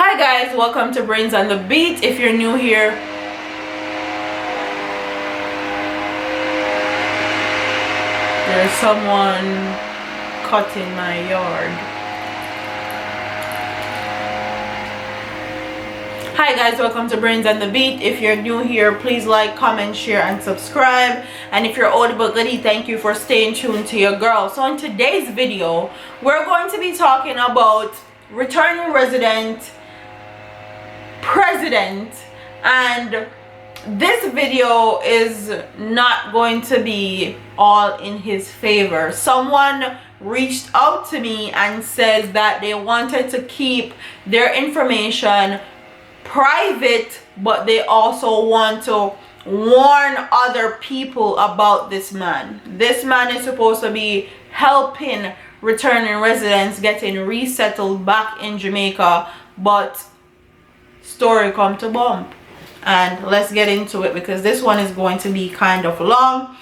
Hi guys, welcome to Brains and the Beat. If you're new here, there's someone cutting my yard. Hi guys, welcome to Brains and the Beat. If you're new here, please like, comment, share, and subscribe. And if you're old but goodie, thank you for staying tuned to your girl. So in today's video, we're going to be talking about returning resident president, and this video is not going to be all in his favor. Someone reached out to me and says that they wanted to keep their information private, but they also want to warn other people about this man. This man is supposed to be helping returning residents getting resettled back in Jamaica, but story come to bump. And let's get into it because this one is going to be kind of long.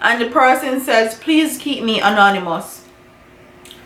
And the person says, please keep me anonymous.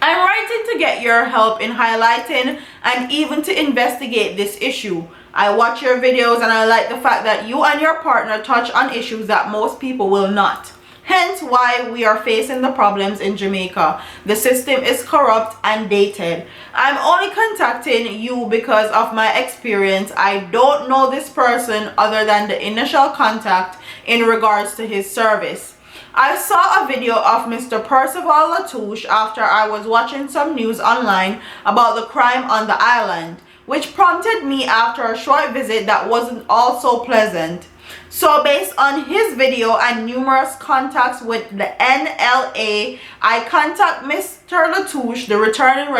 I'm writing to get your help in highlighting and even to investigate this issue. I watch your videos and I like the fact that you and your partner touch on issues that most people will not. Hence why we are facing the problems in Jamaica. The system is corrupt and dated. I'm only contacting you because of my experience. I don't know this person other than the initial contact in regards to his service. I saw a video of Mr. Percival Latouche after I was watching some news online about the crime on the island, which prompted me after a short visit that wasn't all so pleasant. So based on his video and numerous contacts with the NLA, I contact Mr. Latouche, the returning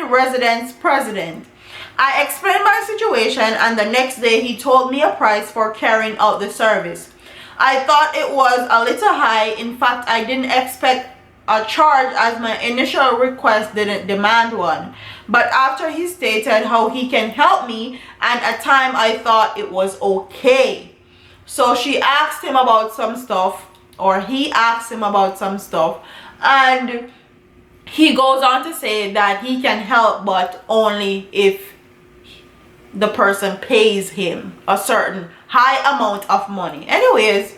residence president. I explained my situation and the next day he told me a price for carrying out the service. I thought it was a little high. In fact, I didn't expect a charge as my initial request didn't demand one. But after he stated how he can help me, and at time I thought it was okay. So she asked him about some stuff, or he asked him about some stuff, and he goes on to say that he can help but only if the person pays him a certain high amount of money. Anyways,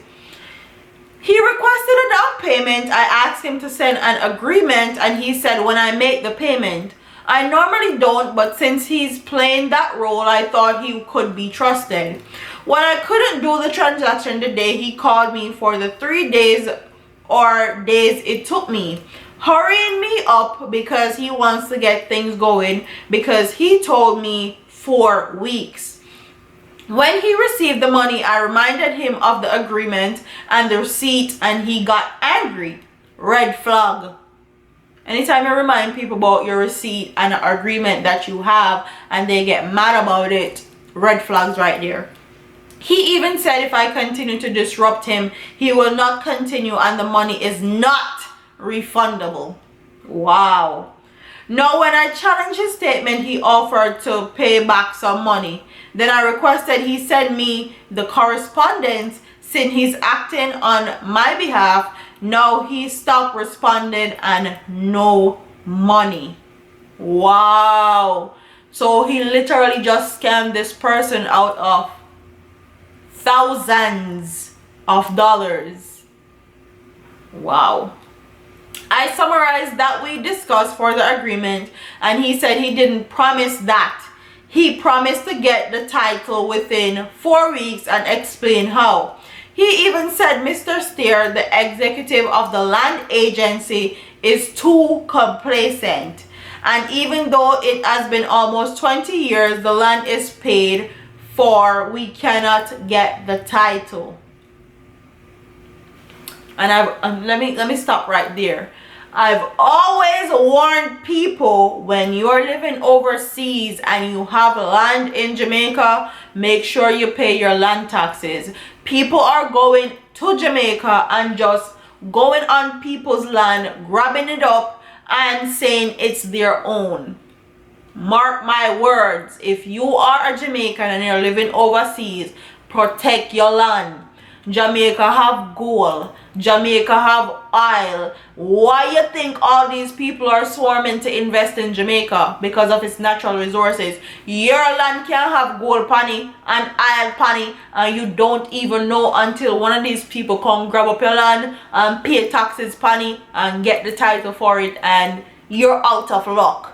he requested a down payment. I asked him to send an agreement and he said when I make the payment. I normally don't, but since he's playing that role, I thought he could be trusted. When I couldn't do the transaction the day he called me for the 3 days or days it took me, hurrying me up because he wants to get things going because he told me 4 weeks. When he received the money, I reminded him of the agreement and the receipt and he got angry. Red flag. Anytime you remind people about your receipt and the agreement that you have and they get mad about it, red flags right there. He even said if I continue to disrupt him, he will not continue and the money is not refundable. Wow. Now when I challenged his statement, he offered to pay back some money. Then I requested he send me the correspondence since he's acting on my behalf. Now he stopped responding and no money. Wow. So he literally just scammed this person out of thousands of dollars. Wow. I summarized that we discussed for the agreement and he said he didn't promise that. He promised to get the title within 4 weeks and explain how. He even said Mr. Steer, the executive of the land agency, is too complacent. And even though it has been almost 20 years, the land is paid for, we cannot get the title. And let me stop right there. I've always warned people when you're living overseas and you have land in Jamaica, make sure you pay your land taxes. People are going to Jamaica and just going on people's land, grabbing it up and saying it's their own. Mark my words, if you are a Jamaican and you're living overseas, protect your land. Jamaica have gold, Jamaica have oil. Why you think all these people are swarming to invest in Jamaica? Because of its natural resources. Your land can have gold panny and oil panny, and you don't even know until one of these people come grab up your land and pay taxes panny and get the title for it, and you're out of luck.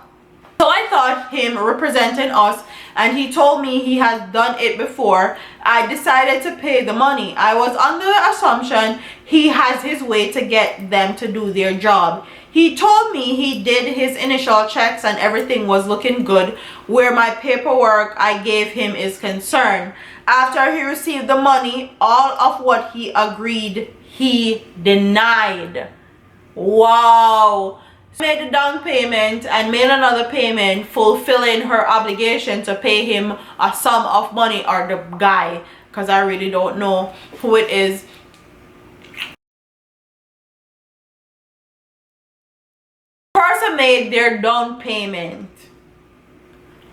So I thought him representing us, and he told me he has done it before. I decided to pay the money. I was under the assumption he has his way to get them to do their job. He told me he did his initial checks and everything was looking good where my paperwork I gave him is concerned. After he received the money, all of what he agreed, he denied. Wow. Made a down payment and made another payment, fulfilling her obligation to pay him a sum of money, or the guy, because I really don't know who it is. The person made their down payment,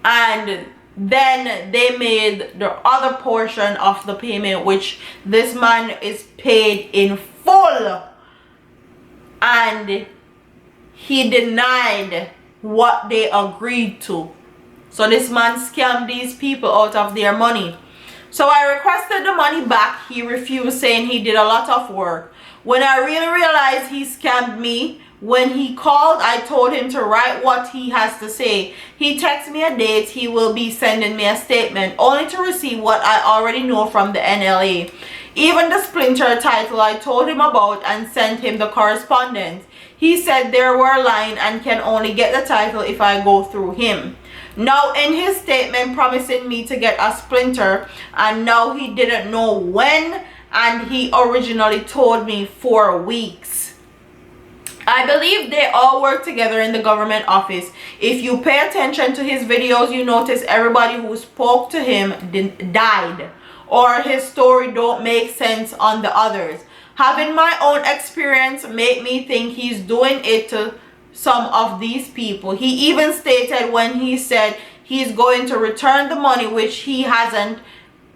and then they made the other portion of the payment, which this man is paid in full, and he denied what they agreed to. So this man scammed these people out of their money. So I requested the money back. He refused, saying he did a lot of work. When I really realized he scammed me, when he called, I told him to write what he has to say. He texted me a date. He will be sending me a statement, only to receive what I already know from the NLA. Even the splinter title I told him about and sent him the correspondence. He said they were lying and can only get the title if I go through him. Now in his statement promising me to get a splinter, and now he didn't know when, and he originally told me 4 weeks. I believe they all work together in the government office. If you pay attention to his videos, you notice everybody who spoke to him died, or his story don't make sense on the others. Having my own experience make me think he's doing it to some of these people. He even stated when he said he's going to return the money, which he hasn't,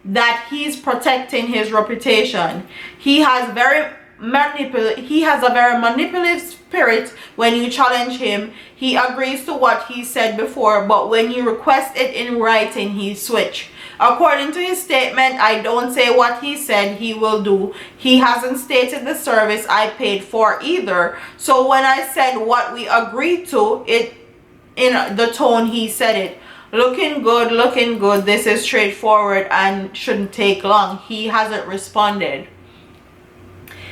that he's protecting his reputation. He has a very manipulative spirit. When you challenge him, he agrees to what he said before, but when you request it in writing, he switch. According to his statement, I don't say what he said he will do. He hasn't stated the service I paid for either. So when I said what we agreed to, it in the tone he said it. Looking good, looking good. This is straightforward and shouldn't take long. He hasn't responded.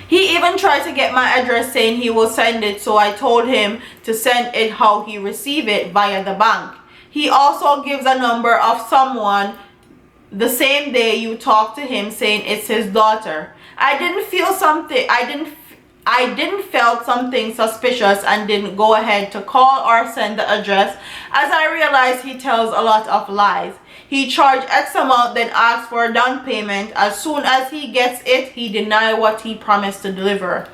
He even tried to get my address, saying he will send it, so I told him to send it how he received it, via the bank. He also gives a number of someone the same day you talk to him, saying it's his daughter. I didn't feel something felt something suspicious and didn't go ahead to call or send the address, as I realized he tells a lot of lies. He charged X amount, then asked for a down payment. As soon as he gets it, he denied what he promised to deliver.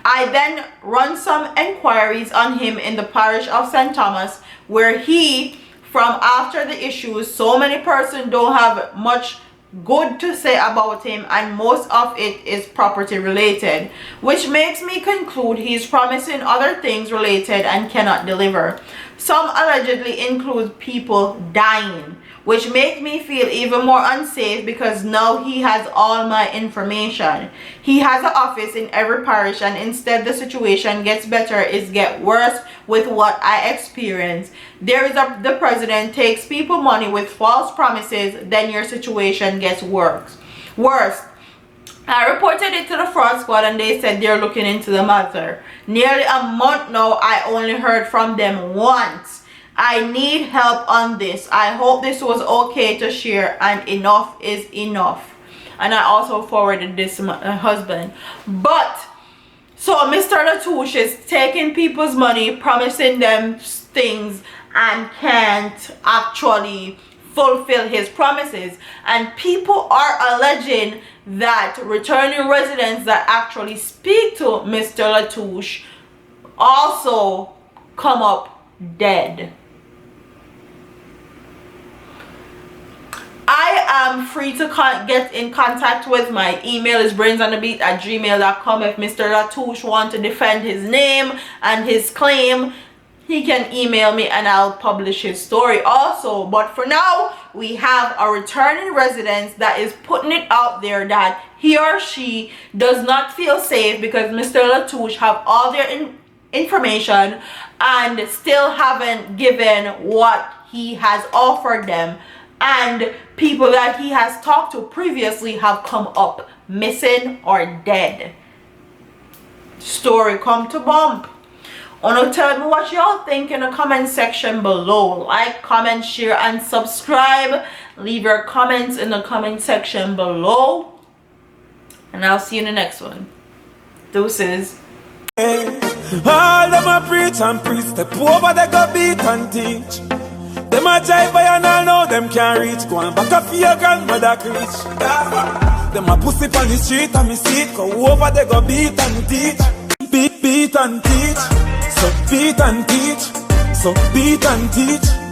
I then run some enquiries on him in the parish of St. Thomas, where he, from after the issues, so many persons don't have much good to say about him, and most of it is property related, which makes me conclude he's promising other things related and cannot deliver. Some allegedly include people dying, which makes me feel even more unsafe, because now he has all my information. He has an office in every parish, and instead the situation gets better, it gets worse with what I experience. The president takes people money with false promises, then your situation gets worse. I reported it to the fraud squad and they said they're looking into the matter. Nearly a month now, I only heard from them once. I need help on this. I hope this was okay to share, and enough is enough. And I also forwarded this to my husband. But so Mr. Latouche is taking people's money, promising them things, and can't actually fulfill his promises. And people are alleging that returning residents that actually speak to Mr. Latouche also come up dead. I am free to get in contact with. My email is brainsandthebeat@gmail.com. If Mr. Latouche wants to defend his name and his claim, he can email me and I'll publish his story also. But for now, we have a returning resident that is putting it out there that he or she does not feel safe because Mr. Latouche have all their information and still haven't given what he has offered them, and people that he has talked to previously have come up missing or dead. Story come to bump. Tell me what y'all think in the comment section below. Like, comment, share, and subscribe. Leave your comments in the comment section below. And I'll see you in the next one. Deuces. All them a preach and preach. Step over, they go beat and teach. Them a jive by and all know them can't reach. Go and back up for your grandmother preach. Them a pussy on the street and me see it. Go over, they go beat and teach. Beat and teach. So beat and teach. So beat and teach.